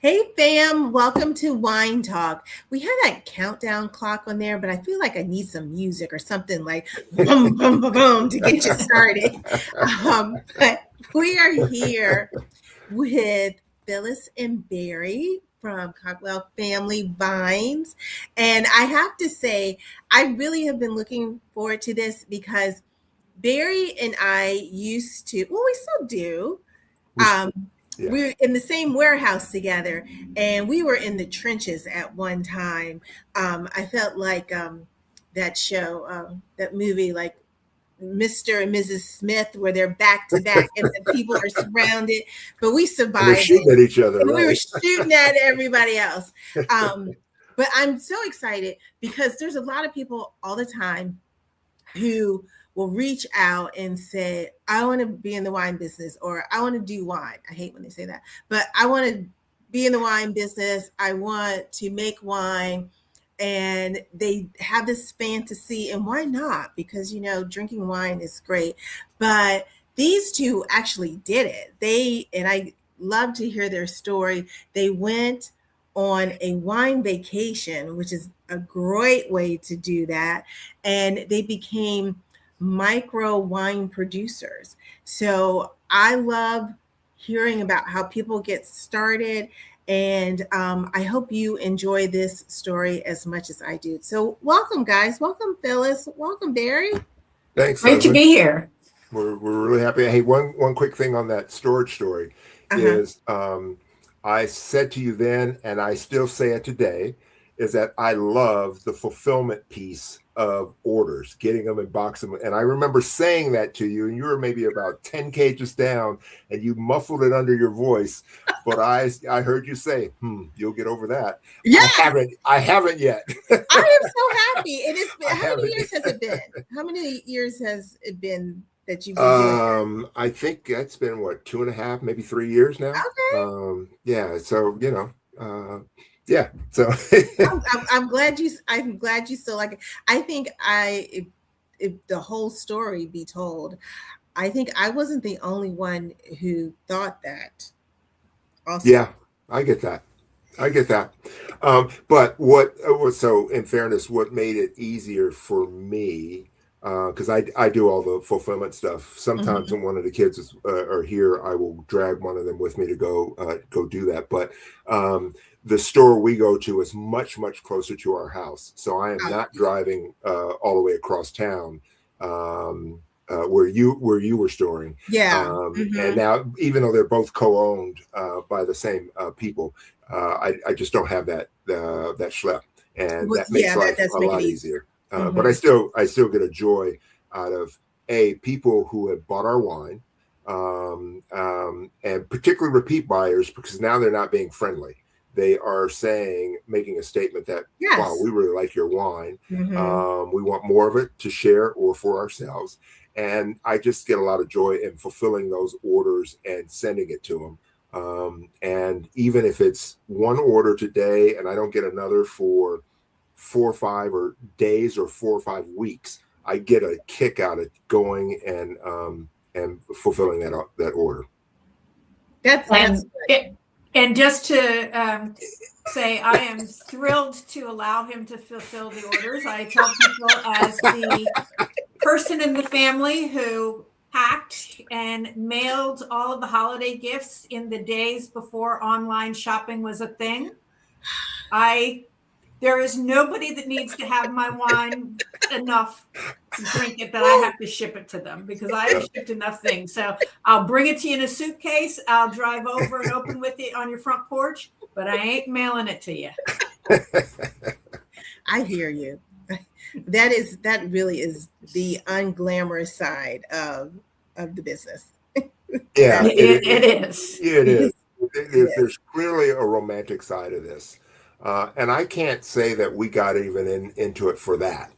Hey fam, welcome to Wine Talk. We had that countdown clock on there, but I feel like I need some music or something like boom, boom, boom, boom to get you started. But we are here with Phyllis and Barry from Caldwell Family Vines. And I have to say, I really have been looking forward to this because Barry and I used to, well, we still do. Um, Yeah. we're in the same warehouse together, and we were in the trenches at one time. I felt like that show, that movie, like Mr. and Mrs. Smith, where they're back to back and the people are surrounded, but we And they're survived shooting at each other, and we were right? shooting at everybody else. But I'm so excited because there's a lot of people all the time who will reach out and say, I want to be in the wine business, or I want to do wine. I hate when they say that, but I want to be in the wine business. I want to make wine. And they have this fantasy, and why not? Because, drinking wine is great. But these two actually did it. And I love to hear their story. They went on a wine vacation, which is a great way to do that. And they became micro wine producers. So I love hearing about how people get started. And I hope you enjoy this story as much as I do. So welcome, guys. Welcome, Phyllis. Welcome, Barry. Thanks, Great to Leslie. be here. We're really happy. Hey, one quick thing on that storage story is I said to you then, and I still say it today, is that I love the fulfillment piece of orders, getting them and boxing them. And I remember saying that to you, and you were maybe about 10 cages down, and you muffled it under your voice. But I heard you say, you'll get over that. Yeah. I haven't yet. I am so happy. It is. How many years has it been? How many years has it been that you've been doing that? I think that's been what, 2.5, maybe 3 years now. Okay. Yeah. So, yeah. So I'm glad you still like it. I think if the whole story be told, I think I wasn't the only one who thought that. Also. Yeah, I get that. But so in fairness, what made it easier for me, because I do all the fulfillment stuff. Sometimes when one of the kids are here, I will drag one of them with me to go do that. But the store we go to is much, much closer to our house. So I am not driving all the way across town where you were storing. Yeah. And now, even though they're both co-owned by the same people, I just don't have that schlep, and that makes life a lot easier. But I still get a joy out of people who have bought our wine, and particularly repeat buyers, because now they're not being friendly. They are making a statement that, wow, we really like your wine. We want more of it to share or for ourselves. And I just get a lot of joy in fulfilling those orders and sending it to them. And even if it's one order today and I don't get another for 4 or 5 days or 4 or 5 weeks, I get a kick out of going and fulfilling that order. That's good. And just to say, I am thrilled to allow him to fulfill the orders. I tell people, as the person in the family who packed and mailed all of the holiday gifts in the days before online shopping was a thing, there is nobody that needs to have my wine enough to drink it that I have to ship it to them, because I have shipped enough things. So I'll bring it to you in a suitcase. I'll drive over and open with it on your front porch, but I ain't mailing it to you. I hear you. That really is the unglamorous side of the business. Yeah, it is. It is. There's clearly a romantic side of this. And I can't say that we got even into it for that.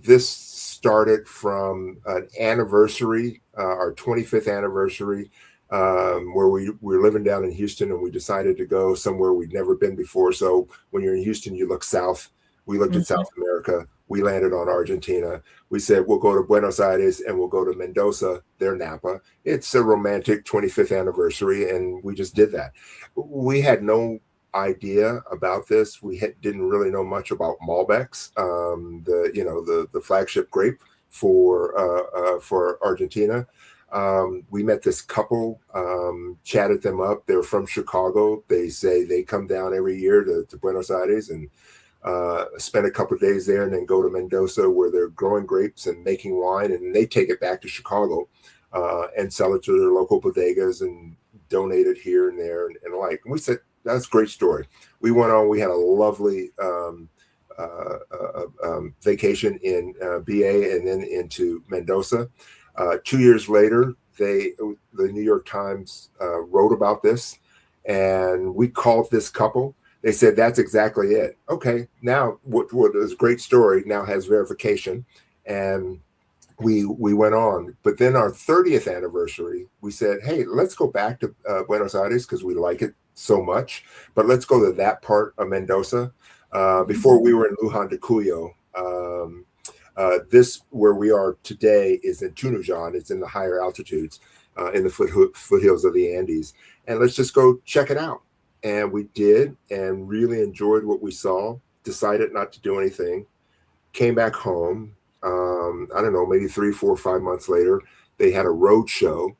This started from an anniversary, our 25th anniversary, where we were living down in Houston, and we decided to go somewhere we'd never been before. So when you're in Houston, you look south We looked at South America. We landed on Argentina. We said, we'll go to Buenos Aires and we'll go to Mendoza, their Napa. It's a romantic 25th anniversary, and we just did that. We had no idea about this. We didn't really know much about Malbecs, the flagship grape for Argentina. We met this couple, chatted them up. They're from Chicago. They say they come down every year to Buenos Aires and spend a couple of days there, and then go to Mendoza where they're growing grapes and making wine, and they take it back to Chicago and sell it to their local bodegas and donate it here and there and like. And we said, that's a great story. We went on. We had a lovely vacation in BA and then into Mendoza. 2 years later, the New York Times wrote about this, and we called this couple. They said, that's exactly it. Okay, now what is a great story now has verification, and we went on. But then our 30th anniversary, we said, hey, let's go back to Buenos Aires because we like it so much, but let's go to that part of Mendoza. Before we were in Luján de Cuyo. This, where we are today, is in Tunuyán. It's in the higher altitudes, in the foothills of the Andes. And let's just go check it out. And we did, and really enjoyed what we saw. Decided not to do anything. Came back home. I don't know, maybe 3, 4, 5 months later, they had a road show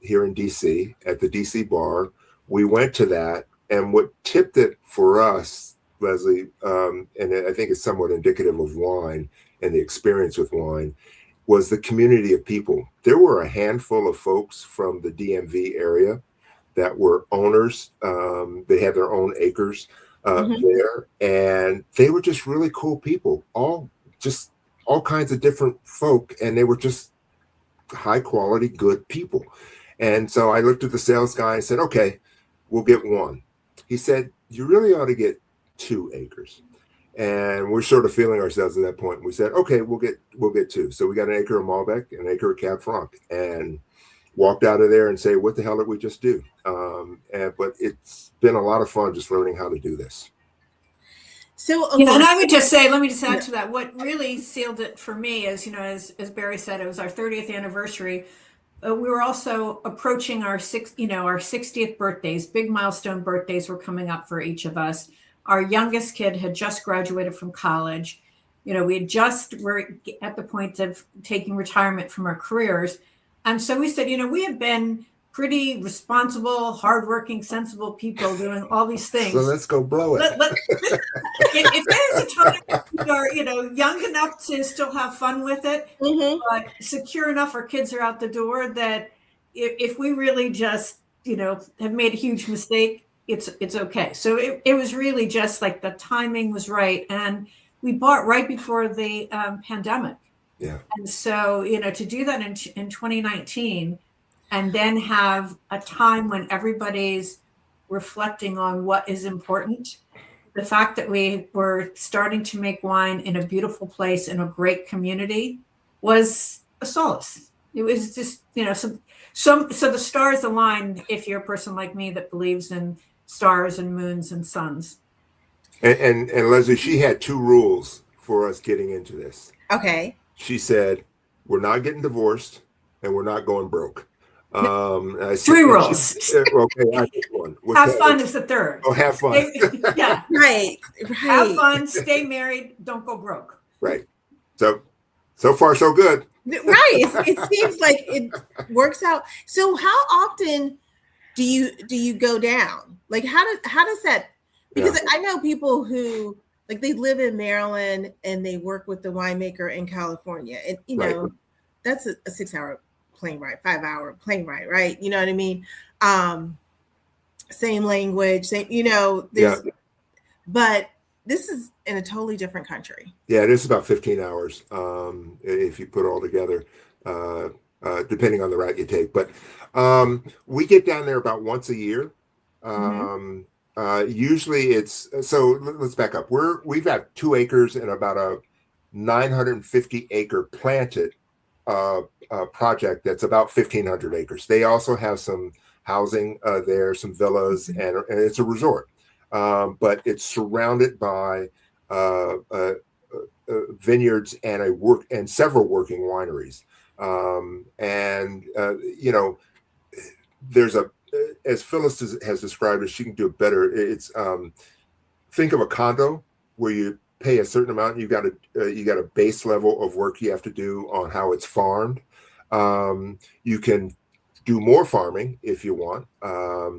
here in DC at the DC bar. We went to that, and what tipped it for us, Leslie, and I think it's somewhat indicative of wine and the experience with wine, was the community of people. There were a handful of folks from the DMV area that were owners. They had their own acres there, and they were just really cool people, all kinds of different folk, and they were just high quality, good people. And so I looked at the sales guy and said, okay, we'll get one. He said, you really ought to get 2 acres. And we're sort of feeling ourselves at that point. We said, okay, we'll get 2. So we got an acre of Malbec and an acre of Cab Franc, and walked out of there and say, what the hell did we just do? But it's been a lot of fun just learning how to do this. So, and I would just say, let me just add to that. What really sealed it for me is, as Barry said, it was our 30th anniversary. We were also approaching our 60th birthdays. Big milestone birthdays were coming up for each of us. Our youngest kid had just graduated from college. We had just were at the point of taking retirement from our careers. And so we said, we have been pretty responsible, hardworking, sensible people doing all these things. So let's go blow it. If there's a time we are, young enough to still have fun with it, but secure enough our kids are out the door, that if we really just, have made a huge mistake, it's okay. So it was really just like the timing was right. And we bought right before the pandemic. Yeah. And so, to do that in 2019, and then have a time when everybody's reflecting on what is important. The fact that we were starting to make wine in a beautiful place in a great community was a solace. It was just, so the stars align if you're a person like me that believes in stars and moons and suns. And Leslie, she had 2 rules for us getting into this. Okay. She said, we're not getting divorced and we're not going broke. 3 rules. Okay, I picked one. Have fun is the 3rd. Oh, have fun. Yeah. Right. Have fun, stay married, don't go broke. Right. So far, so good. Right. It seems like it works out. So how often do you go down? Like, how does that, because I know people who, like, they live in Maryland and they work with the winemaker in California. And, that's a 6-hour plane ride, 5-hour plane ride, right? You know what I mean? Same language, but this is in a totally different country. Yeah, it is about 15 hours if you put it all together, depending on the route you take. But we get down there about once a year. Usually it's, so let's back up. We've got 2 acres and about a 950 acre planted project that's about 1,500 acres. They also have some housing there, some villas, and it's a resort. But it's surrounded by vineyards and several working wineries. There's as Phyllis has described it, she can do it better. It's think of a condo where you pay a certain amount. You got a base level of work you have to do on how it's farmed. You can do more farming if you want.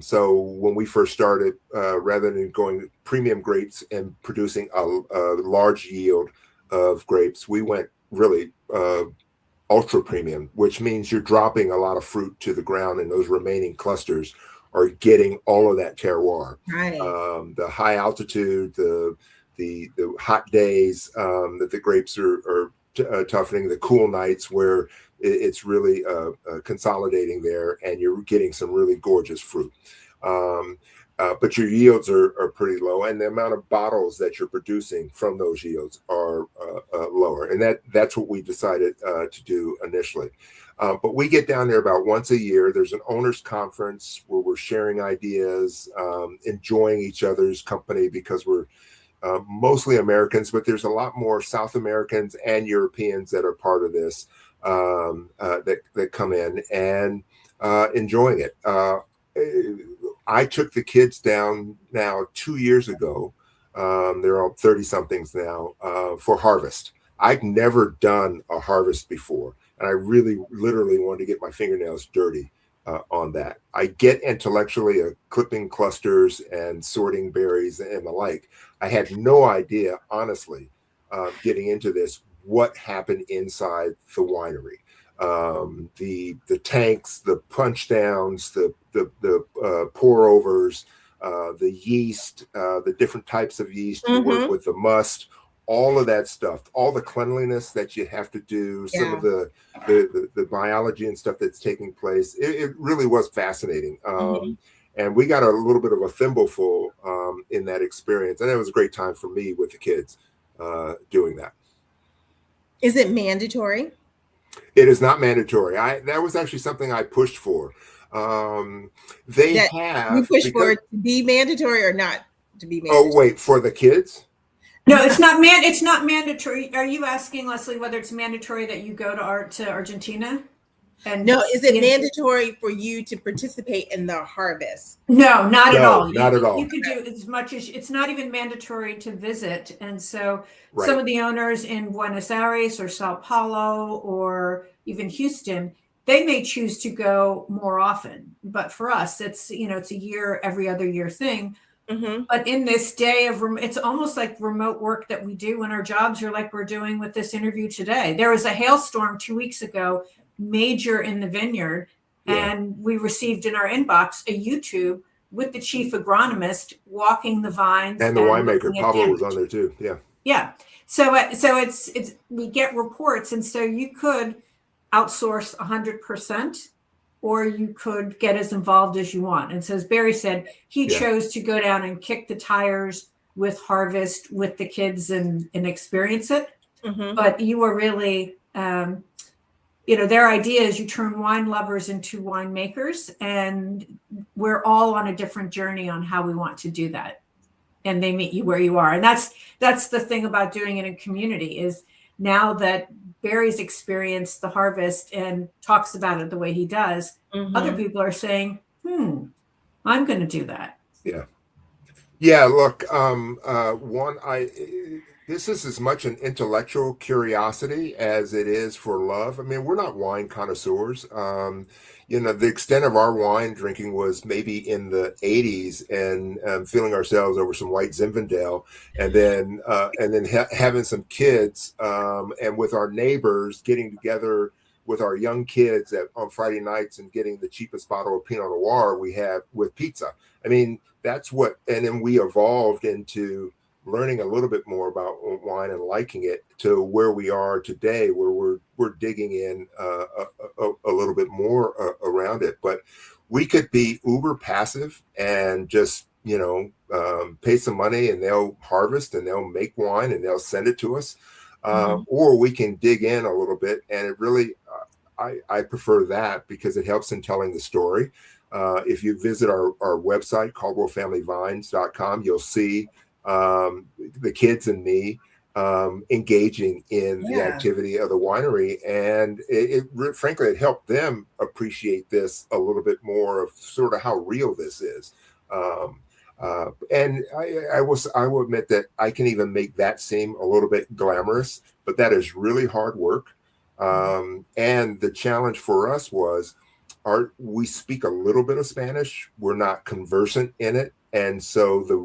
So when we first started, rather than going premium grapes and producing a large yield of grapes, we went really ultra premium, which means you're dropping a lot of fruit to the ground, and those remaining clusters are getting all of that terroir. Right. The high altitude, the hot days that the grapes are toughening, the cool nights where it's really consolidating there, and you're getting some really gorgeous fruit. But your yields are pretty low, and the amount of bottles that you're producing from those yields are lower. And that's what we decided to do initially. But we get down there about once a year. There's an owners conference where we're sharing ideas, enjoying each other's company, because we're mostly Americans, but there's a lot more South Americans and Europeans that are part of this, that come in and enjoying it. I took the kids down now 2 years ago. They're all 30 somethings now, for harvest. I'd never done a harvest before, and I really literally wanted to get my fingernails dirty on that. I get intellectually clipping clusters and sorting berries and the like. I had no idea, honestly, getting into this, what happened inside the winery. The tanks, the punch downs, the pour overs, the yeast, the different types of yeast, you work with the must, all of that stuff, all the cleanliness that you have to do, some of the biology and stuff that's taking place. It really was fascinating. And we got a little bit of a thimbleful in that experience. And it was a great time for me with the kids doing that. Is it mandatory? It is not mandatory. That was actually something I pushed for. You push for it to be mandatory or not to be mandatory? Oh, wait, for the kids? No, it's not mandatory. Are you asking, Leslie, whether it's mandatory that you go to Argentina? And no, is it mandatory for you to participate in the harvest? No, not at all. Not at all. You can do as much as, it's not even mandatory to visit. And so some of the owners in Buenos Aires or Sao Paulo or even Houston, they may choose to go more often. But for us, it's a every other year thing. But in this day of, it's almost like remote work that we do when our jobs are like we're doing with this interview today. There was a hailstorm 2 weeks ago, major in the vineyard, and we received in our inbox a YouTube with the chief agronomist walking the vines, and the winemaker Pablo was on there too. So it's we get reports, and so you could outsource 100%, or you could get as involved as you want. And so as Barry said, he chose to go down and kick the tires with harvest with the kids and experience it. But you were really their idea is you turn wine lovers into winemakers, and we're all on a different journey on how we want to do that. And they meet you where you are. And that's the thing about doing it in community, is now that Barry's experienced the harvest and talks about it the way he does, other people are saying, I'm going to do that. Yeah. Look, this is as much an intellectual curiosity as it is for love. I mean, we're not wine connoisseurs. The extent of our wine drinking was maybe in the 80s, and feeling ourselves over some white Zinfandel, and then having some kids, and with our neighbors getting together with our young kids on Friday nights and getting the cheapest bottle of Pinot Noir we have with pizza. I mean, that's what, and then we evolved into learning a little bit more about wine and liking it to where we are today, where we're digging in a little bit more around it. But we could be uber passive and just pay some money, and they'll harvest and they'll make wine and they'll send it to us, or we can dig in a little bit, and it really I prefer that because it helps in telling the story. If you visit our website, caldwellfamilyvines.com, you'll see the kids and me engaging in the activity of the winery, and frankly, it helped them appreciate this a little bit more of sort of how real this is. And I will admit that I can even make that seem a little bit glamorous, but that is really hard work. And the challenge for us was, we speak a little bit of Spanish. We're not conversant in it. And so the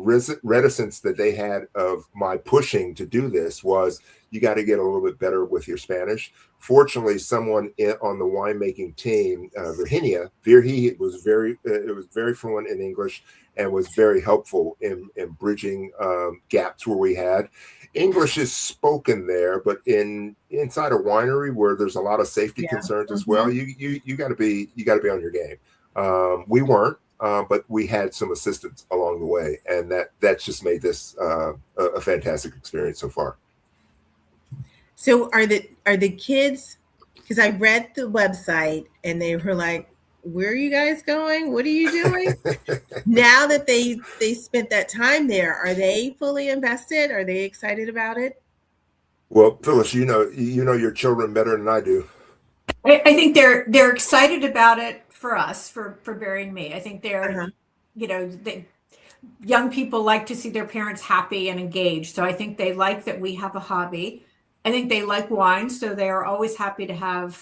reticence that they had of my pushing to do this was, you got to get a little bit better with your Spanish. Fortunately, someone on the winemaking team, Virginia, was very fluent in English and was very helpful in bridging gaps where we had. English is spoken there, but inside a winery where there's a lot of safety concerns as well, you got to be on your game. We weren't. But we had some assistance along the way, and that's just made this a fantastic experience so far. So are the kids, because I read the website and they were like, where are you guys going? What are you doing? Now that they spent that time there, are they fully invested? Are they excited about it? Well, Phyllis, you know your children better than I do. I think they're excited about it for us, for Barry and me. I think they're, young people like to see their parents happy and engaged. So I think they like that we have a hobby. I think they like wine, so they are always happy to have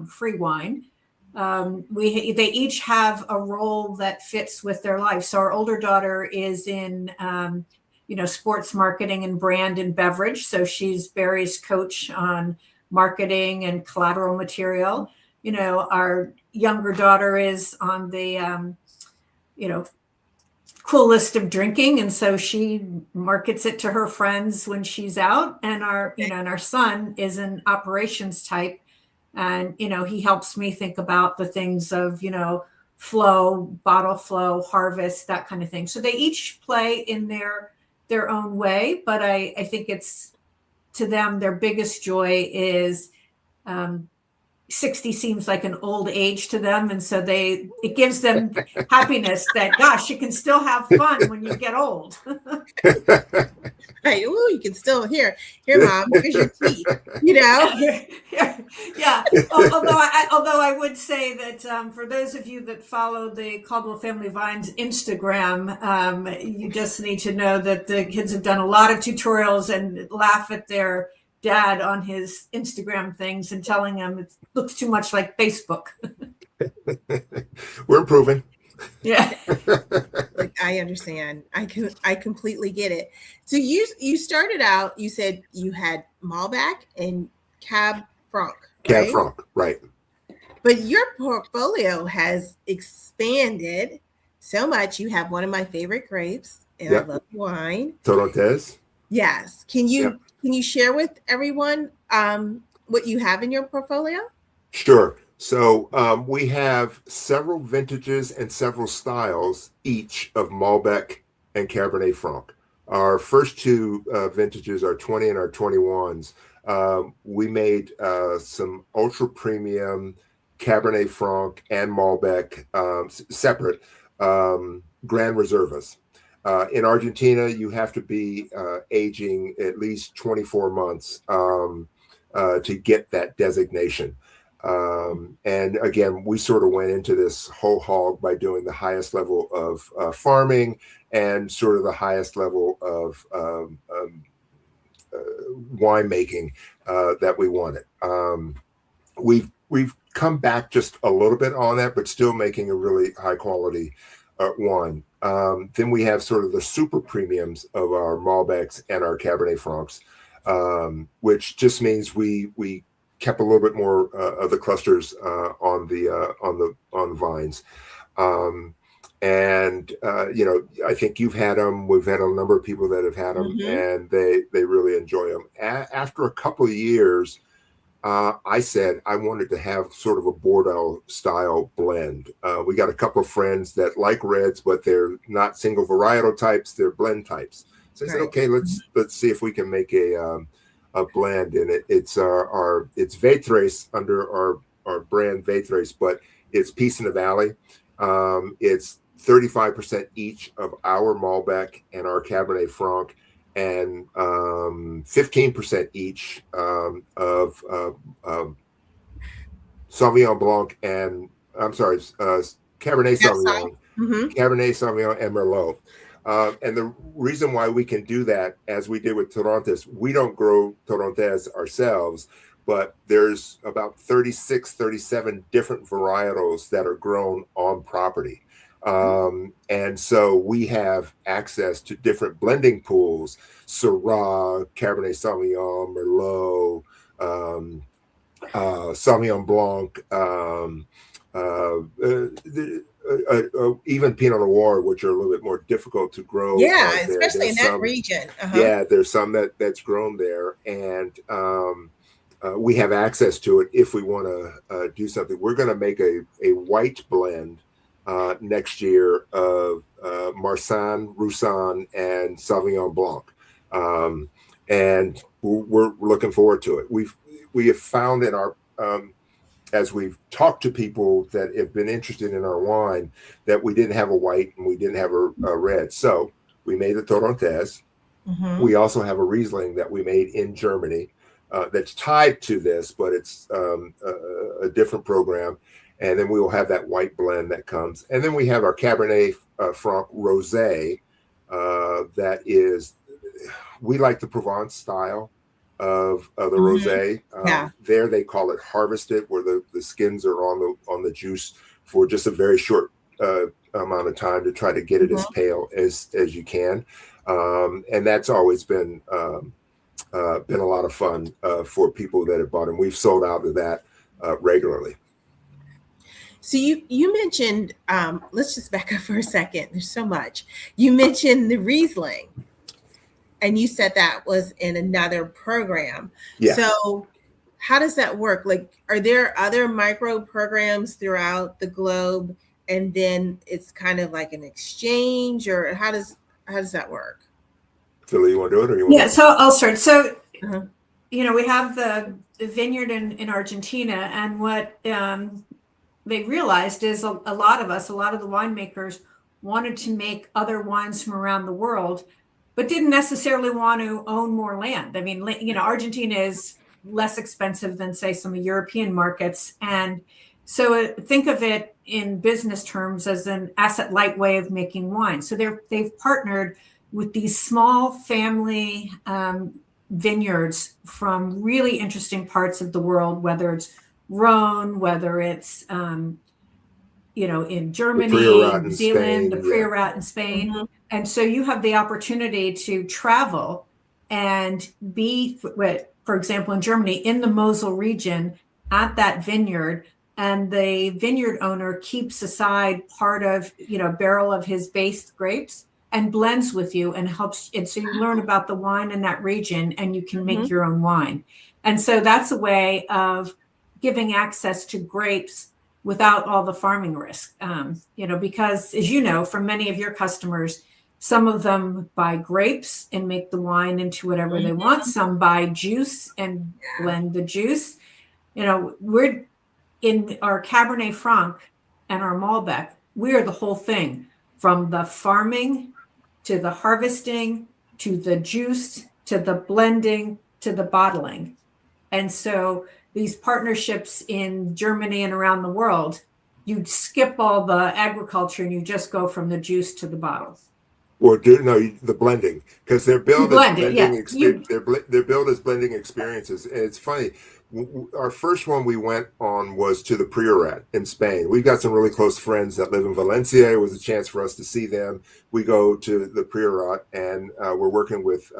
free wine. They each have a role that fits with their life. So our older daughter is in, sports marketing and brand and beverage. So she's Barry's coach on marketing and collateral material. Our younger daughter is on the, cool list of drinking. And so she markets it to her friends when she's out. And our son is an operations type. And, he helps me think about the things of, flow, bottle flow, harvest, that kind of thing. So they each play in their own way. But I think it's, to them, their biggest joy is 60 seems like an old age to them. And so it gives them happiness that, gosh, you can still have fun when you get old. Right. Oh, you can still here, Mom, here's your tea, Yeah. Although I would say that for those of you that follow the Caldwell Family Vines Instagram, you just need to know that the kids have done a lot of tutorials and laugh at their dad on his Instagram things and telling him it looks too much like Facebook. We're improving. Yeah. Like, I understand. I completely get it. So you started out, you said you had Malbec and Cab Franc. Cab Franc, right. But your portfolio has expanded so much. You have one of my favorite grapes, and I love wine. Torontes. Yes. Can you share with everyone what you have in your portfolio? Sure. So we have several vintages and several styles each of Malbec and Cabernet Franc. Our first two vintages are 20 and our 21s. We made some ultra premium Cabernet Franc and Malbec separate Grand Reservas. In Argentina, you have to be aging at least 24 months to get that designation. And again, we sort of went into this whole hog by doing the highest level of farming and sort of the highest level of winemaking that we wanted. We've come back just a little bit on that, but still making a really high quality wine. Then we have sort of the super premiums of our Malbecs and our Cabernet Francs, which just means we kept a little bit more of the clusters on the vines. I think you've had them. We've had a number of people that have had them, and they really enjoy them. After a couple of years, I said I wanted to have sort of a Bordeaux style blend. We got a couple of friends that like reds, but they're not single varietal types; they're blend types. So I said, okay, let's see if we can make a blend. And it's Veytres under our brand Veytres, but it's Peace in the Valley. It's 35% each of our Malbec and our Cabernet Franc, and 15% each of Sauvignon Blanc and Cabernet Sauvignon, Cabernet Sauvignon and Merlot. And the reason why we can do that, as we did with Torrontés, we don't grow Torrontés ourselves, but there's about 36, 37 different varietals that are grown on property. And so we have access to different blending pools, Syrah, Cabernet Sauvignon, Merlot, Sauvignon Blanc, even Pinot Noir, which are a little bit more difficult to grow. Yeah, especially in that region. Yeah, there's some that's grown there, and we have access to it if we want to do something. We're going to make a white blend next year of Marsanne, Roussanne, and Sauvignon Blanc, and we're looking forward to it. We have found in our as we've talked to people that have been interested in our wine, that we didn't have a white and we didn't have a red. So we made a Torrontés. We also have a Riesling that we made in Germany that's tied to this, but it's a different program. And then we will have that white blend that comes. And then we have our Cabernet Franc Rosé that is, we like the Provence style of the rosé. There they call it harvested, where the skins are on the juice for just a very short amount of time to try to get it as pale as you can. And that's always been a lot of fun for people that have bought them. We've sold out of that regularly. So you mentioned, let's just back up for a second. There's so much. You mentioned the Riesling, and you said that was in another program. Yeah. So how does that work? Like, are there other micro programs throughout the globe, and then it's kind of like an exchange, or how does that work? Philly, you want to do it, or you want? Yeah, so I'll start. So, we have the vineyard in Argentina, and what they realized is a lot of the winemakers wanted to make other wines from around the world, but didn't necessarily want to own more land. I mean, Argentina is less expensive than, say, some European markets. And so think of it in business terms as an asset light way of making wine. So they've partnered with these small family vineyards from really interesting parts of the world, whether it's Rhone, whether it's in Germany, New Zealand, the Priorat in Spain. And so you have the opportunity to travel and be, for example, in Germany, in the Mosel region at that vineyard, and the vineyard owner keeps aside part of, a barrel of his base grapes and blends with you and helps. And so you learn about the wine in that region, and you can make your own wine. And so that's a way of giving access to grapes without all the farming risk, because, as you know, from many of your customers, some of them buy grapes and make the wine into whatever they want. Some buy juice and blend the juice. We're in our Cabernet Franc and our Malbec, we're the whole thing, from the farming to the harvesting to the juice to the blending to the bottling. And so these partnerships in Germany and around the world, you skip all the agriculture and you just go from the juice to the bottle. Or the blending, because their build is blending experiences. And it's funny, our first one we went on was to the Priorat in Spain. We've got some really close friends that live in Valencia. It was a chance for us to see them. We go to the Priorat, and we're working with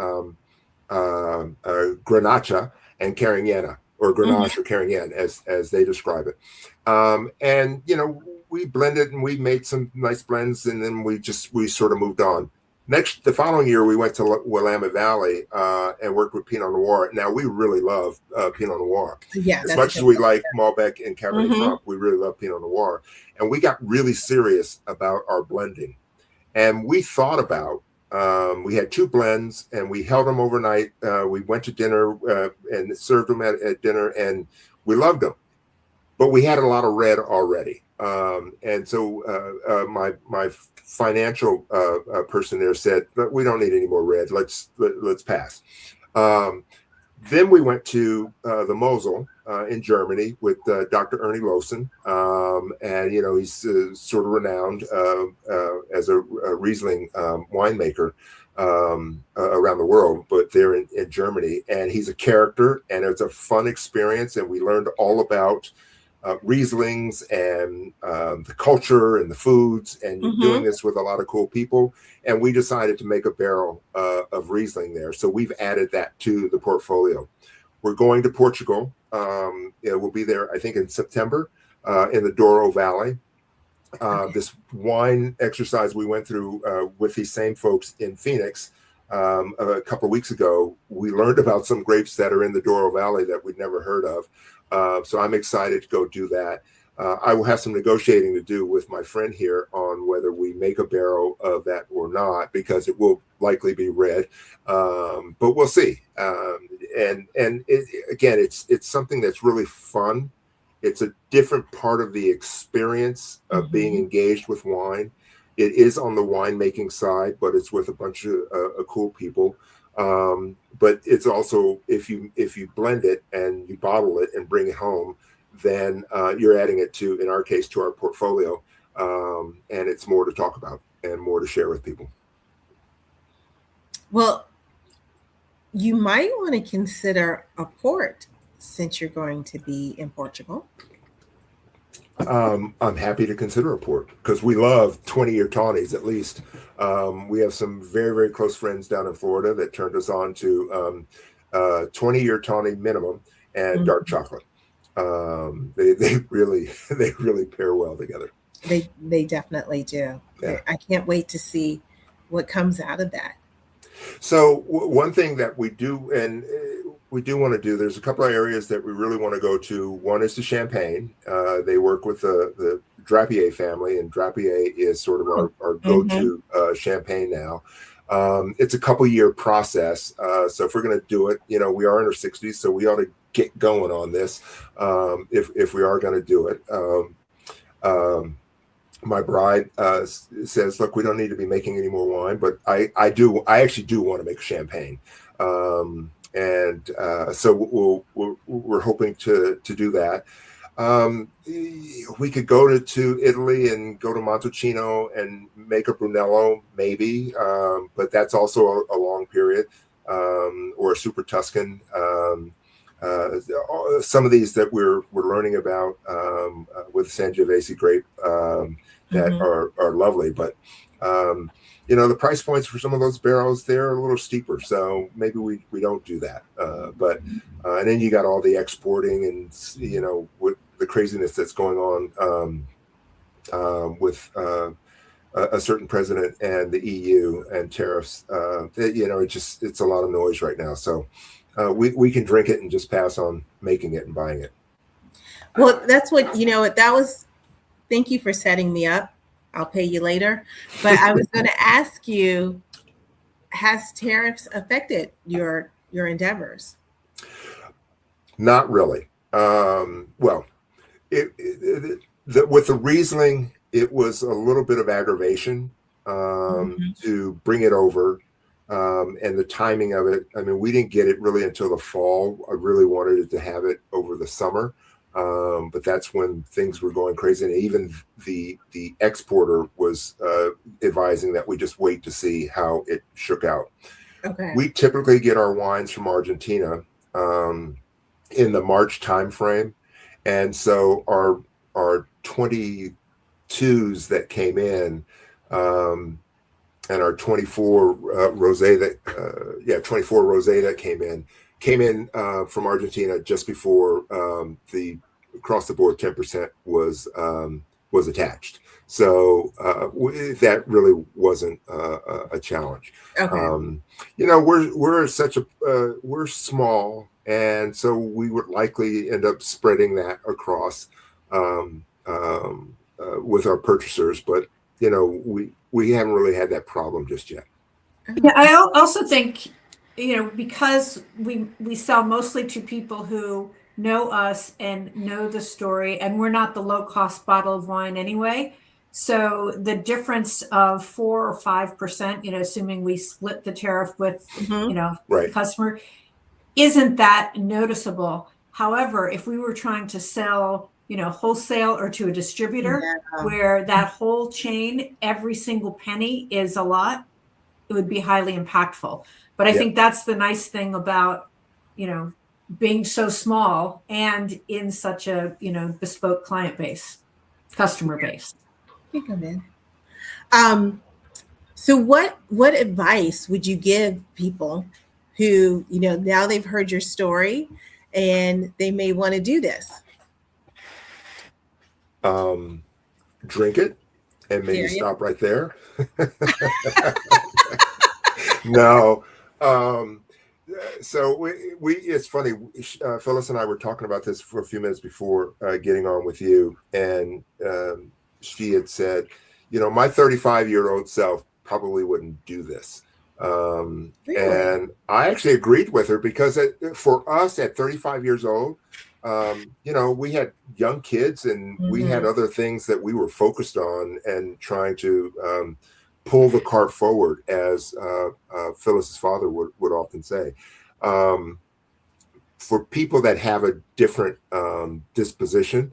Grenache and Carignana, or Grenache or Carignan, as they describe it. And we blended and we made some nice blends, and then we sort of moved on. The following year, we went to Willamette Valley and worked with Pinot Noir. Now, we really love Pinot Noir. Yeah, as much as we like Malbec and Cabernet Franc, we really love Pinot Noir. And we got really serious about our blending. And we thought about, we had 2 blends, and we held them overnight. We went to dinner and served them at dinner, and we loved them. but we had a lot of red already. And so my financial person there said, we don't need any more red. Let's pass. Then we went to the Mosel in Germany with Dr. Ernie Lawson. And, he's sort of renowned as a Riesling winemaker around the world, but they're in Germany. And he's a character, and it's a fun experience. And we learned all about Rieslings and the culture and the foods, and you're doing this with a lot of cool people. And we decided to make a barrel of Riesling there. So we've added that to the portfolio. We're going to Portugal. We'll be there, I think, in September in the Douro Valley. This wine exercise we went through with these same folks in Phoenix a couple of weeks ago, we learned about some grapes that are in the Douro Valley that we'd never heard of. So I'm excited to go do that. I will have some negotiating to do with my friend here on whether we make a barrel of that or not, because it will likely be red, but we'll see. And again, it's something that's really fun. It's a different part of the experience of being engaged with wine. It is on the winemaking side, but it's with a bunch of cool people. But it's also, if you blend it and you bottle it and bring it home, then you're adding it to, in our case, to our portfolio. And it's more to talk about and more to share with people. Well, you might want to consider a port since you're going to be in Portugal. I'm happy to consider a port because we love 20-year tawnies at least. We have some very, very close friends down in Florida that turned us on to 20-year tawny minimum and dark chocolate. They really pair well together. They definitely do. Yeah. I can't wait to see what comes out of that. So one thing that we do, and we do want to do, there's a couple of areas that we really want to go to. One is the Champagne. They work with the Drapier family, and Drapier is sort of our go-to Champagne now. It's a couple-year process. So if we're going to do it, we are in our 60s, so we ought to get going on this if we are going to do it. My bride says, look, we don't need to be making any more wine, but I actually do want to make champagne. And so we're hoping to do that. We could go to Italy and go to Montalcino and make a Brunello, maybe, but that's also a long period, or a Super Tuscan. Some of these that we're learning about with Sangiovese grape that are lovely, but the price points for some of those barrels, they're a little steeper, so maybe we don't do that. But and then you got all the exporting and with the craziness that's going on with a certain president and the EU and tariffs. It's a lot of noise right now. So we can drink it and just pass on making it and buying it. Well, that's what that was. Thank you for setting me up. I'll pay you later. But I was going to ask you, has tariffs affected your endeavors? Not really. Well, with the Riesling, it was a little bit of aggravation to bring it over. And the timing of it, I mean, we didn't get it really until the fall. I really wanted it to have it over the summer. But that's when things were going crazy. And even the exporter was advising that we just wait to see how it shook out. Okay. We typically get our wines from Argentina in the March timeframe. And so our 22s that came in, and our 24 rosé that 24 rosé that came in from Argentina just before the across the board 10% was attached. So that really wasn't a challenge. Okay. We're small, and so we would likely end up spreading that across with our purchasers, but we haven't really had that problem just yet. Yeah, I also think, because we sell mostly to people who know us and know the story, and we're not the low-cost bottle of wine anyway. So the difference of 4 or 5%, assuming we split the tariff with, the customer, isn't that noticeable. However, if we were trying to sell, wholesale or to a distributor, where that whole chain, every single penny is a lot, it would be highly impactful. But I think that's the nice thing about, being so small and in such a, bespoke client base, customer base. So what advice would you give people who, now they've heard your story and they may want to do this? Drink it and maybe stop right there. No. So we it's funny. Phyllis and I were talking about this for a few minutes before getting on with you. And she had said, my 35-year-old self probably wouldn't do this. Really? And I actually agreed with her because for us at 35 years old, we had young kids and we had other things that we were focused on and trying to pull the cart forward, as Phyllis's father would often say. For people that have a different disposition,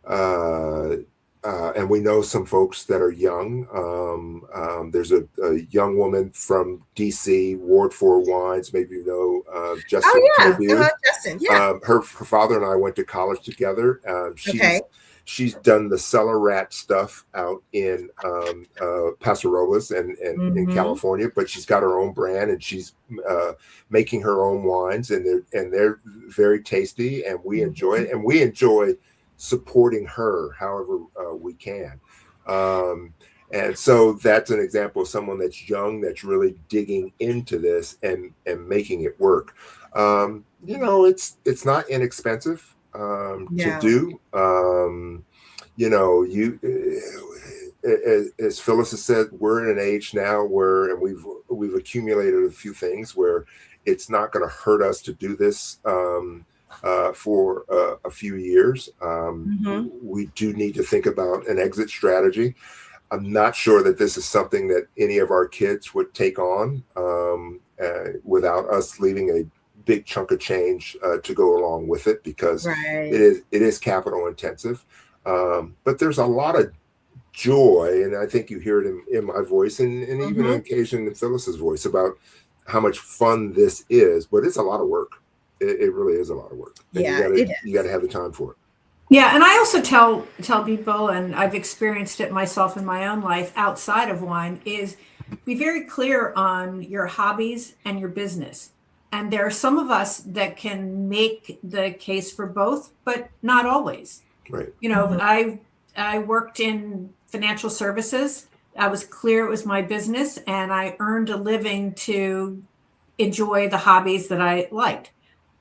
and we know some folks that are young. There's a young woman from DC, Ward 4 Wines. Maybe you know Justin. Oh yeah, Justin. Yeah. Her father and I went to college together. She's done the cellar rat stuff out in Paso Robles and in California, but she's got her own brand and she's making her own wines, and they're very tasty, and we enjoy it, and we enjoy supporting her however we can. And so that's an example of someone that's young, that's really digging into this and making it work. It's not inexpensive to do. As Phyllis has said, we're in an age now where, and we've accumulated a few things where it's not going to hurt us to do this for a few years. We do need to think about an exit strategy. I'm not sure that this is something that any of our kids would take on without us leaving a big chunk of change to go along with it, because it is capital intensive. But there's a lot of joy, and I think you hear it in my voice and even on occasion in Phyllis's voice about how much fun this is. But it's a lot of work. It really is a lot of work. And you got to have the time for it. Yeah, and I also tell people, and I've experienced it myself in my own life outside of wine, is be very clear on your hobbies and your business. And there are some of us that can make the case for both, but not always. Right. I worked in financial services. I was clear it was my business, and I earned a living to enjoy the hobbies that I liked.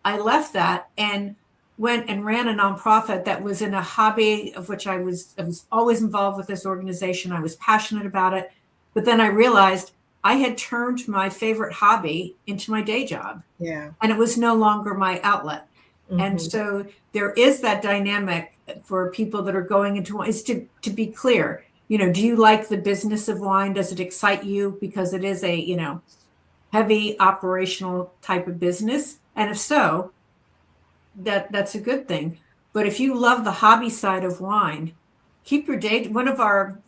I left that and went and ran a nonprofit that was in a hobby of which I was always involved with this organization. I was passionate about it. But then I realized I had turned my favorite hobby into my day job. Yeah. And it was no longer my outlet. And so there is that dynamic for people that are going into wine, is to be clear, do you like the business of wine? Does it excite you? Because it is a, heavy operational type of business. And if so, that's a good thing. But if you love the hobby side of wine, keep your day. One of our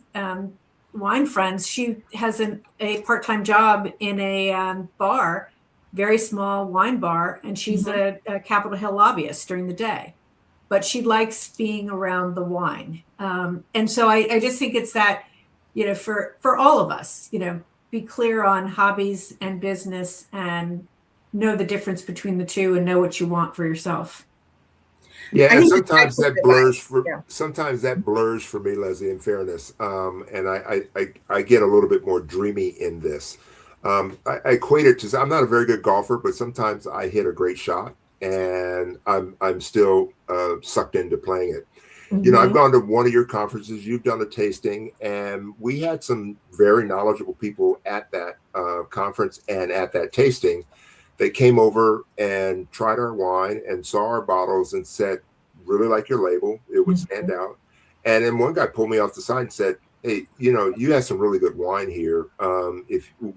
wine friends, she has a part-time job in a bar, very small wine bar, and she's a Capitol Hill lobbyist during the day. But she likes being around the wine. And so I just think it's that, for all of us, be clear on hobbies and business and know the difference between the two and know what you want for yourself. Yeah, and sometimes that blurs for me, Leslie, in fairness. And I get a little bit more dreamy in this. I equate it to, I'm not a very good golfer, but sometimes I hit a great shot and I'm still sucked into playing it. I've gone to one of your conferences, you've done a tasting, and we had some very knowledgeable people at that conference and at that tasting they came over and tried our wine and saw our bottles and said, really like your label. It would stand out. And then one guy pulled me off the side and said, hey, you have some really good wine here.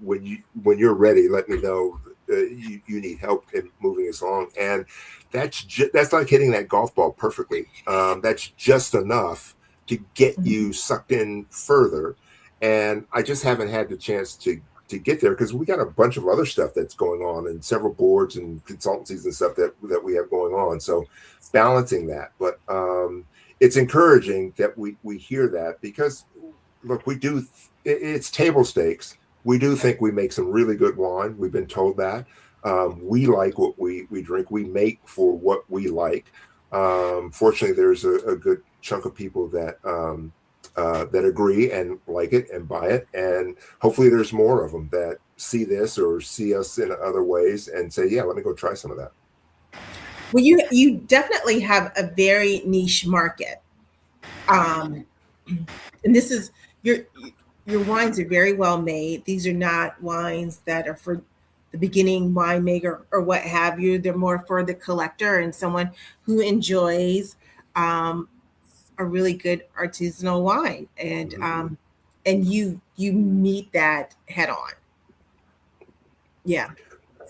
When you're ready, let me know. You need help in moving us along. And that's like hitting that golf ball perfectly. That's just enough to get you sucked in further. And I just haven't had the chance to get there because we got a bunch of other stuff that's going on and several boards and consultancies and stuff that we have going on. So balancing that, but it's encouraging that we hear that because look, it's table stakes. We do think we make some really good wine. We've been told that. We like what we drink. We make for what we like. Fortunately, there's a good chunk of people that agree and like it and buy it. And hopefully there's more of them that see this or see us in other ways and say, yeah, let me go try some of that. Well, you definitely have a very niche market. And this is your wines are very well made. These are not wines that are for the beginning winemaker or what have you. They're more for the collector and someone who enjoys a really good artisanal wine, and you meet that head on. Yeah.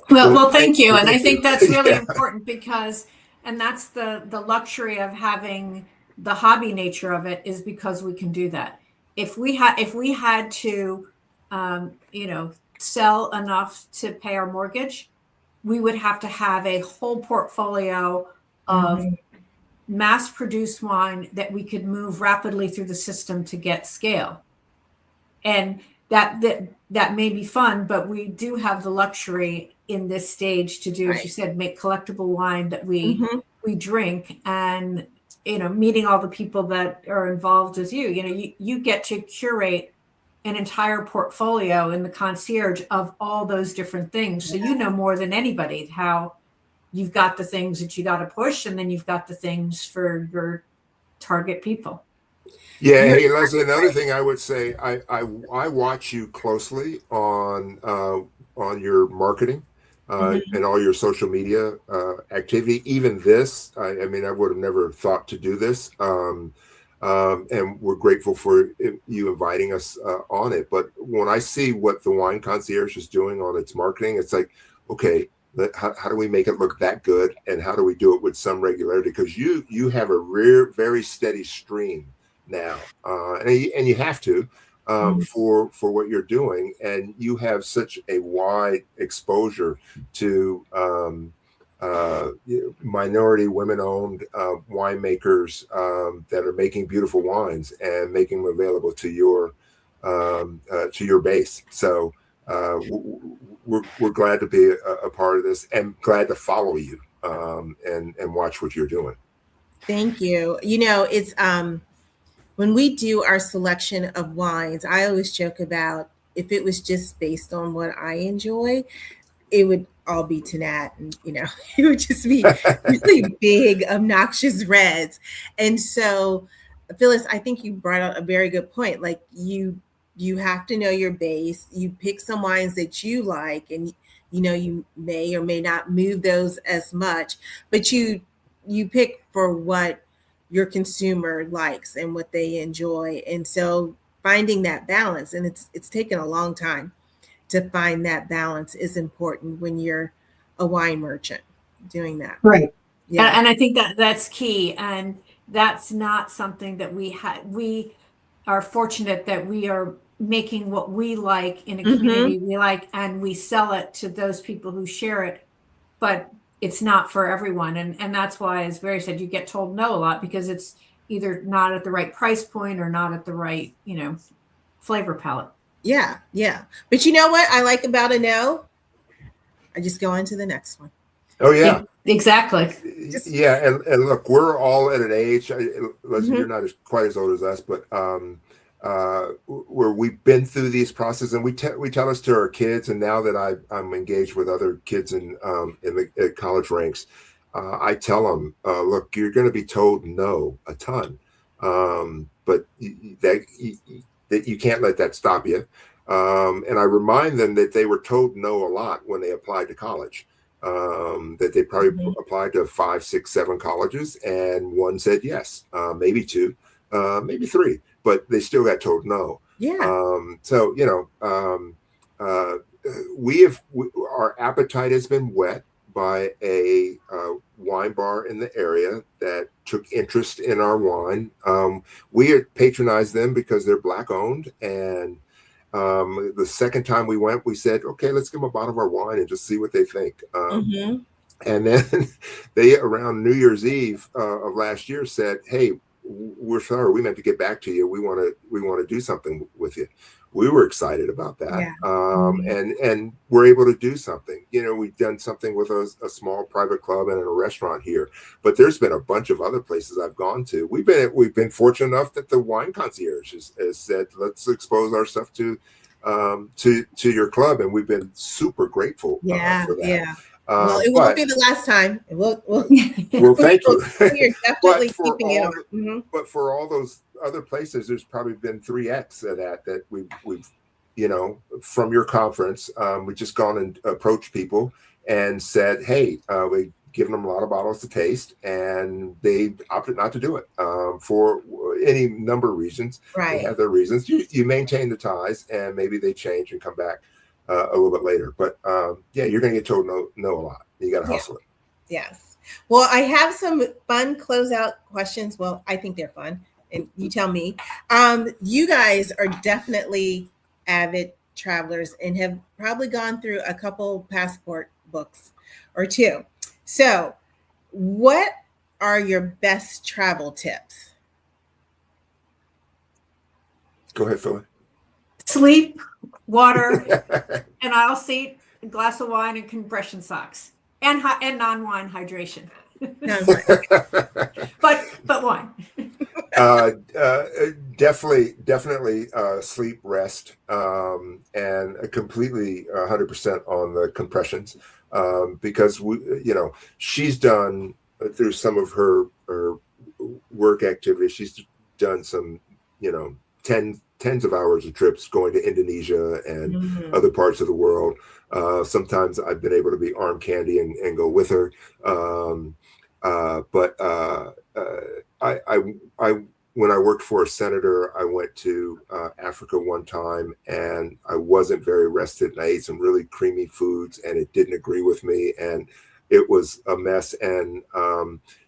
Well, thank you, and I think that's really important because, and that's the luxury of having the hobby nature of it is because we can do that. If we had to, sell enough to pay our mortgage, we would have to have a whole portfolio of mass-produced wine that we could move rapidly through the system to get scale. And that may be fun, but we do have the luxury in this stage to do, as you said, make collectible wine that we drink, and meeting all the people that are involved as you get to curate an entire portfolio in the Concierge of all those different things. So more than anybody how you've got the things that you got to push, and then you've got the things for your target people. Yeah. Hey, Leslie, another thing I would say, I watch you closely on your marketing and all your social media activity. Even this, I would have never thought to do this. And we're grateful for you inviting us on it. But when I see what the Wine Concierge is doing on its marketing, it's like, okay, how do we make it look that good, and how do we do it with some regularity? Because you have a very steady stream now, and you have to for what you're doing, and you have such a wide exposure to minority women-owned winemakers that are making beautiful wines and making them available to your base. So we're glad to be a part of this and glad to follow you and watch what you're doing. Thank you. It's when we do our selection of wines, I always joke about if it was just based on what I enjoy, it would all be Tanat, and it would just be really big, obnoxious reds. And so, Phyllis, I think you brought out a very good point. Like you have to know your base. You pick some wines that you like, and you may or may not move those as much, but you pick for what your consumer likes and what they enjoy. And so finding that balance, and it's taken a long time to find that balance, is important when you're a wine merchant doing that. Right. Yeah. And I think that's key. And that's not something that we are fortunate that we are making what we like in a community we like, and we sell it to those people who share it, but it's not for everyone. And that's why, as Barry said, you get told no a lot because it's either not at the right price point or not at the right, flavor palette. Yeah. Yeah. But you know what I like about a no? I just go on to the next one. Oh yeah. Exactly. Yeah. And look, we're all at an age, Leslie, you're not quite as old as us, but where we've been through these processes, and we tell this to our kids. And now that I'm engaged with other kids in the college ranks, I tell them, look, you're going to be told no a ton, but that you can't let that stop you. And I remind them that they were told no a lot when they applied to college. that they probably applied to 5, 6, 7 colleges, and one said yes, maybe 2, maybe 3, but they still got told no. Yeah. So our appetite has been whet by a wine bar in the area that took interest in our wine. We had patronized them because they're Black owned, and the second time we went, we said, okay, let's give them a bottle of our wine and just see what they think. And then they, around New Year's Eve of last year, said, hey, we're sorry, we meant to get back to you. We want to do something with you. We were excited about that. And we're able to do something. We've done something with a small private club and a restaurant here, but there's been a bunch of other places I've gone to. We've been fortunate enough that the Wine Concierge has said, let's expose our stuff to your club, and we've been super grateful for that. Well, it won't be the last time. Well, thank you. You're definitely keeping it on. But for all those other places, there's probably been 3x of that we've from your conference, we've just gone and approached people and said, hey, we've given them a lot of bottles to taste, and they opted not to do it for any number of reasons. Right. They have their reasons. You maintain the ties, and maybe they change and come back a little bit later. But you're going to get told no a lot. You got to hustle it. Yes. Well, I have some fun closeout questions. Well, I think they're fun, and you tell me. You guys are definitely avid travelers and have probably gone through a couple passport books or 2. So, what are your best travel tips? Go ahead, Phyllis. Sleep, water, an aisle seat, a glass of wine, and compression socks, and non-wine hydration. but wine. Definitely sleep, rest, and completely 100% on the compressions, because she's done through some of her work activities. She's done some tens of hours of trips going to Indonesia and other parts of the world. Sometimes I've been able to be arm candy and go with her. But when I worked for a senator, I went to Africa one time, and I wasn't very rested, and I ate some really creamy foods, and it didn't agree with me, and it was a mess. And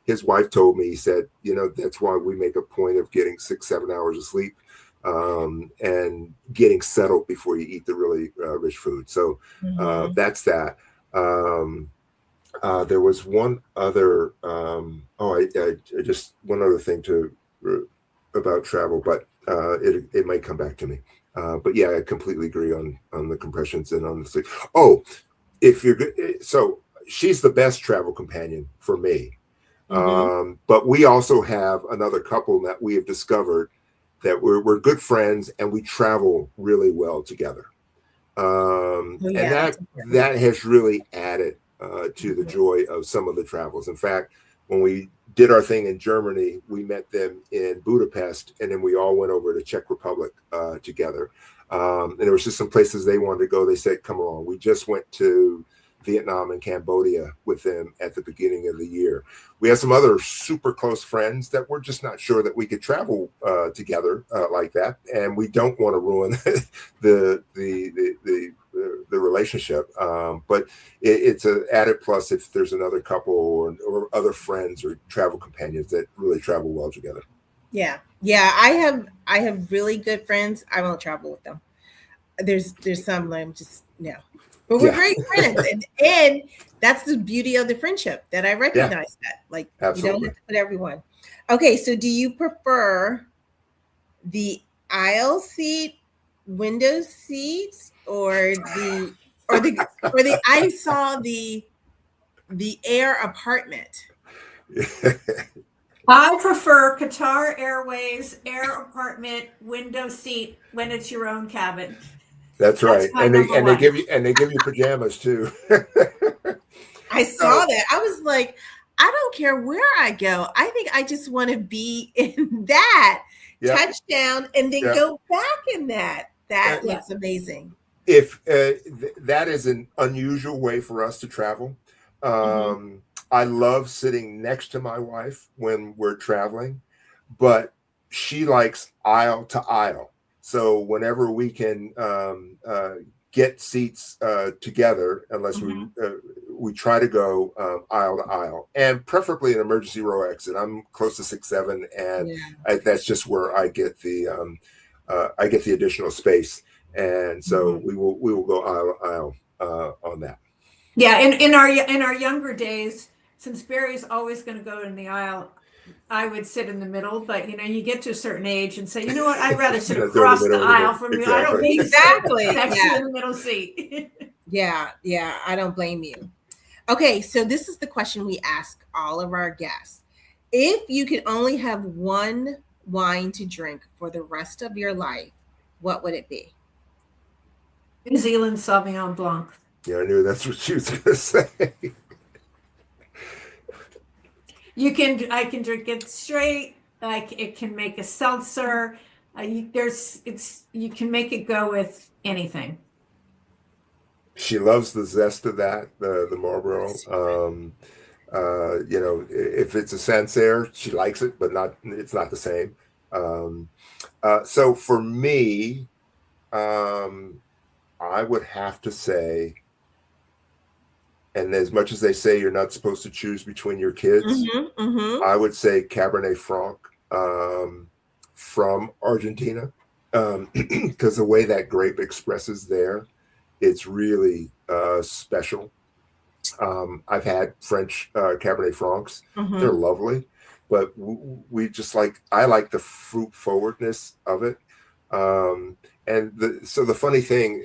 his wife told me, he said, that's why we make a point of getting 6-7 hours of sleep, and getting settled before you eat the really rich food. So that's that. There was one other, just one other thing about travel, but it might come back to me. But yeah, I completely agree on the compressions and on the sleep. Oh, if you're good, so she's the best travel companion for me. But we also have another couple that we have discovered that we're good friends, and we travel really well together. And that has really added to the joy of some of the travels. In fact, when we did our thing in Germany, we met them in Budapest, and then we all went over to Czech Republic together. And there was just some places they wanted to go. They said, come along. We just went to Vietnam and Cambodia with them at the beginning of the year. We have some other super close friends that we're just not sure that we could travel together like that, and we don't want to ruin the relationship. But it's an added plus if there's another couple or other friends or travel companions that really travel well together. Yeah. I have really good friends. I won't travel with them. There's some I'm just no. But we're great friends, and that's the beauty of the friendship, that I recognize that. Like, absolutely. You don't have to put everyone. Okay, so do you prefer the aisle seat, window seats, or the I saw the air apartment? I prefer Qatar Airways air apartment window seat when it's your own cabin. That's right. And they give you pajamas too. I saw that. I was like, I don't care where I go. I think I just want to be in that touchdown and then go back in that. That looks amazing. If that is an unusual way for us to travel, I love sitting next to my wife when we're traveling, but she likes aisle to aisle. So whenever we can get seats together, unless we try to go aisle to aisle, and preferably an emergency row exit. I'm close to 6'7", and that's just where I get the additional space, and so we will go aisle to aisle on that. Yeah, in our younger days, since Barry's always going to go in the aisle, I would sit in the middle. But you get to a certain age and say, you know what, I'd rather sit across the aisle from you. I don't need exactly next to you in the middle seat. Yeah, I don't blame you. Okay, so this is the question we ask all of our guests. If you could only have one wine to drink for the rest of your life, what would it be? New Zealand Sauvignon Blanc. Yeah, I knew that's what she was going to say. I can drink it straight. It can make a seltzer. You can make it go with anything. She loves the zest of that, the Marlboro. If it's a Sancerre, she likes it, but it's not the same. So for me, I would have to say, and as much as they say you're not supposed to choose between your kids, I would say Cabernet Franc from Argentina, because the way that grape expresses there, it's really special. I've had French Cabernet Francs. They're lovely, but I like the fruit forwardness of it. So the funny thing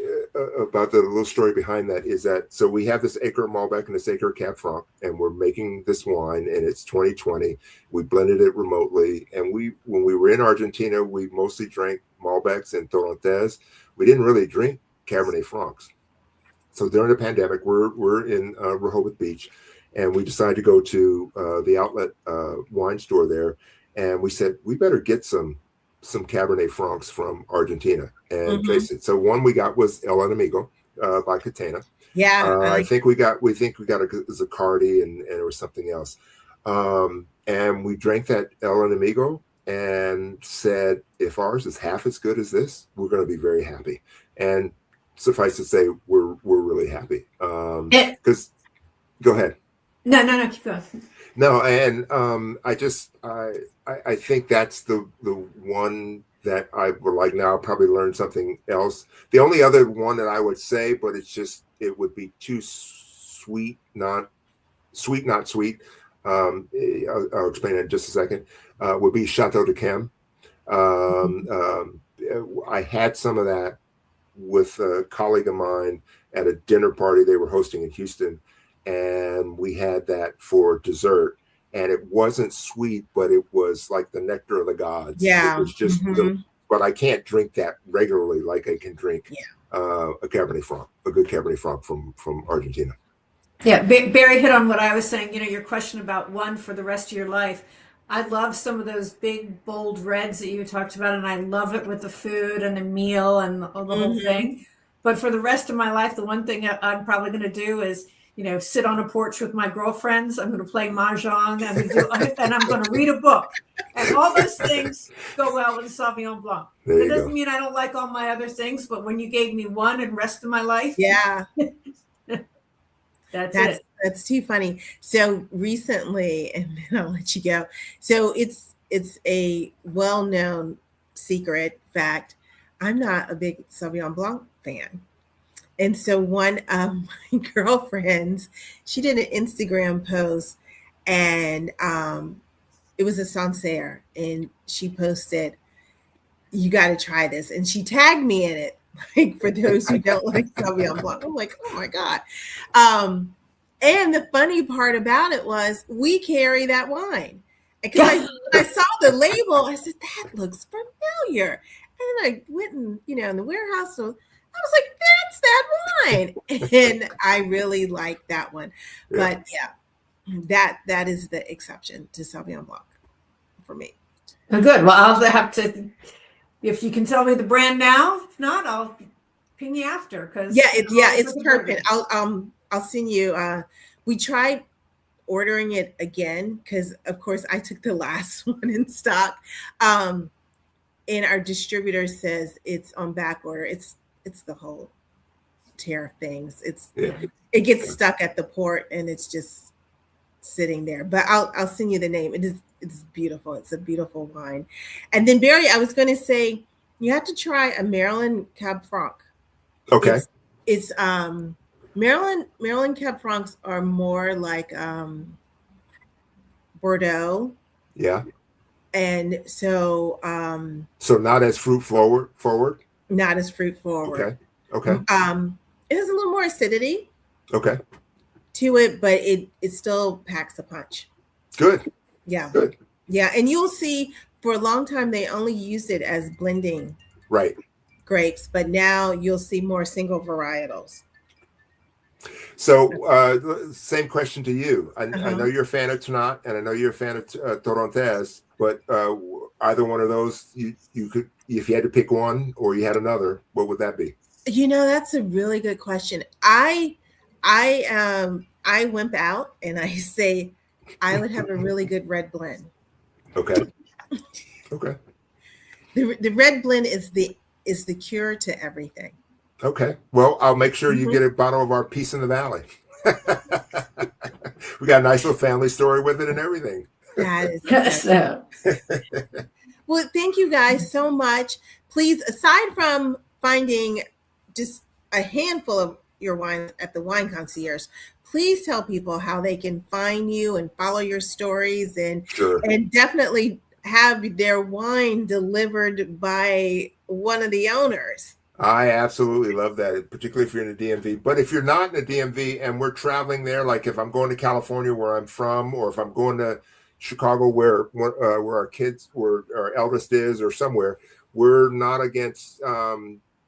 about the little story behind that is that, so we have this acre Malbec and this acre Cab Franc, and we're making this wine, and it's 2020. We blended it remotely, and when we were in Argentina, we mostly drank Malbecs and Torrontés. We didn't really drink Cabernet Francs. So during the pandemic, we're in Rehoboth Beach, and we decided to go to the outlet wine store there, and we said we better get some Cabernet Francs from Argentina and taste it. So one we got was El Enemigo by Catena. Yeah, I think we got a Zaccardi and there was something else. And we drank that El Enemigo and said, if ours is half as good as this, we're going to be very happy. And suffice to say, we're really happy. Because go ahead. No, keep going. No, and I think that's the one that I would like. Now I'll probably learn something else. The only other one that I would say, but it would be too sweet, not sweet. I'll explain it in just a second. Would be Chateau de Cam. I had some of that with a colleague of mine at a dinner party they were hosting in Houston, and we had that for dessert. And it wasn't sweet, but it was like the nectar of the gods. Yeah. It was just, but I can't drink that regularly like I can drink a Cabernet Franc, a good Cabernet Franc from Argentina. Yeah, Barry hit on what I was saying, your question about one for the rest of your life. I love some of those big, bold reds that you talked about, and I love it with the food and the meal and the whole thing. But for the rest of my life, the one thing I'm probably going to do is, sit on a porch with my girlfriends. I'm going to play mahjong, and I'm going to read a book. And all those things go well with the Sauvignon Blanc. It doesn't mean I don't like all my other things, but when you gave me one and rest of my life, that's it. That's too funny. So recently, and then I'll let you go. So it's a well-known secret fact. I'm not a big Sauvignon Blanc fan. And so one of my girlfriends, she did an Instagram post, and it was a Sancerre, and she posted, "You got to try this," and she tagged me in it. Like, for those who don't like Sauvignon Blanc, I'm like, oh my God. And the funny part about it was we carry that wine. Because I saw the label, I said, that looks familiar. And then I went and, in the warehouse, so I was like, that's that wine. And I really like that one. Yeah. But that is the exception to Sauvignon Blanc for me. Oh, good. Well, I'll have to, if you can tell me the brand now. If not, I'll ping you after. It's perfect. I'll send you we tried ordering it again because, of course, I took the last one in stock. And our distributor says it's on back order. It's the whole tariff things. It gets stuck at the port and it's just sitting there. But I'll send you the name. It's beautiful. It's a beautiful wine. And then Barry, I was going to say you have to try a Maryland Cab Franc. Okay. It's Maryland Cab Francs are more like Bordeaux. Yeah. And so so not as fruit forward. Not as fruit forward. Okay. It has a little more acidity. Okay. To it, but it still packs a punch. Good. Yeah. Good. Yeah, and you'll see for a long time they only used it as blending. Right. Grapes, but now you'll see more single varietals. So, same question to you. I know you're a fan of Tannat, and I know you're a fan of Torrontés, but either one of those, you could, if you had to pick one or you had another, what would that be? That's a really good question. I wimp out and I say I would have a really good red blend. Okay. Okay. The red blend is the cure to everything. Okay. Well, I'll make sure you get a bottle of our Peace in the Valley. We got a nice little family story with it and everything. That is well, thank you guys so much. Please, aside from finding just a handful of your wines at the Wine Concierge, please tell people how they can find you and follow your stories and definitely have their wine delivered by one of the owners. I absolutely love that, particularly if you're in the DMV. But if you're not in the DMV and we're traveling there, like if I'm going to California where I'm from, or if I'm going to Chicago where our kids, where our eldest is, or somewhere, we're not against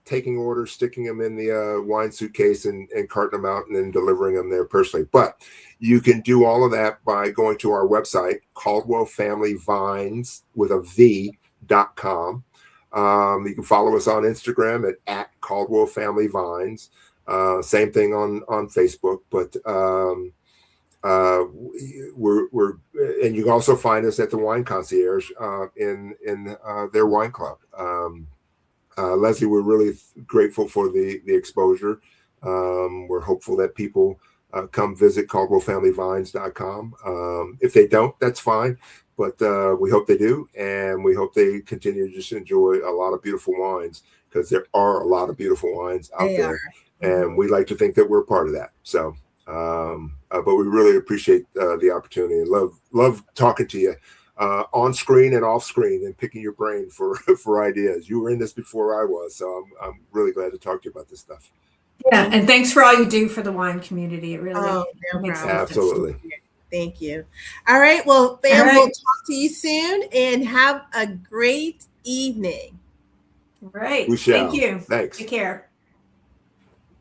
taking orders, sticking them in the wine suitcase and carting them out and then delivering them there personally. But you can do all of that by going to our website, Caldwell Family Vines with a V.com. You can follow us on Instagram at Caldwell Family Vines. Same thing on Facebook, but we're and you can also find us at the Wine Concierge in their wine club. Leslie, we're really grateful for the exposure. We're hopeful that people come visit CaldwellFamilyVines.com. If they don't, that's fine. But we hope they do, and we hope they continue to just enjoy a lot of beautiful wines, because there are a lot of beautiful wines out there, and we like to think that we're part of that. So, but we really appreciate the opportunity and love talking to you on screen and off screen and picking your brain for ideas. You were in this before I was, so I'm really glad to talk to you about this stuff. Yeah, and thanks for all you do for the wine community. It really makes sense. Absolutely. Thank you. All right. Well, fam, we'll talk to you soon and have a great evening. All right. We shall. Thank you. Thanks. Take care.